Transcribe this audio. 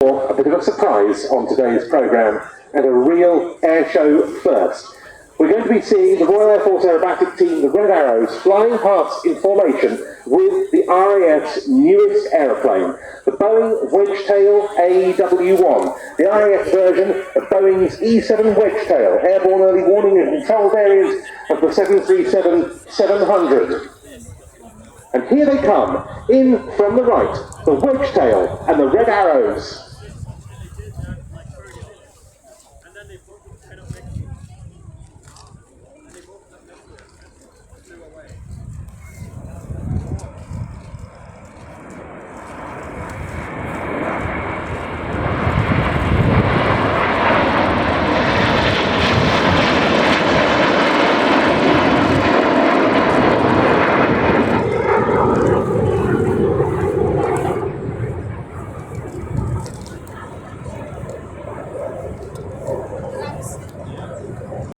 A bit of a surprise on today's programme and a real air show first. We're going to be seeing the Royal Air Force Aerobatic Team, the Red Arrows, flying past in formation with the RAF's newest aeroplane, the Boeing Wedgetail AW1, the RAF version of Boeing's E-7 Wedgetail, airborne early warning and control variant of the 737-700. And here they come, in from the right, the Wedgetail and the Red Arrows.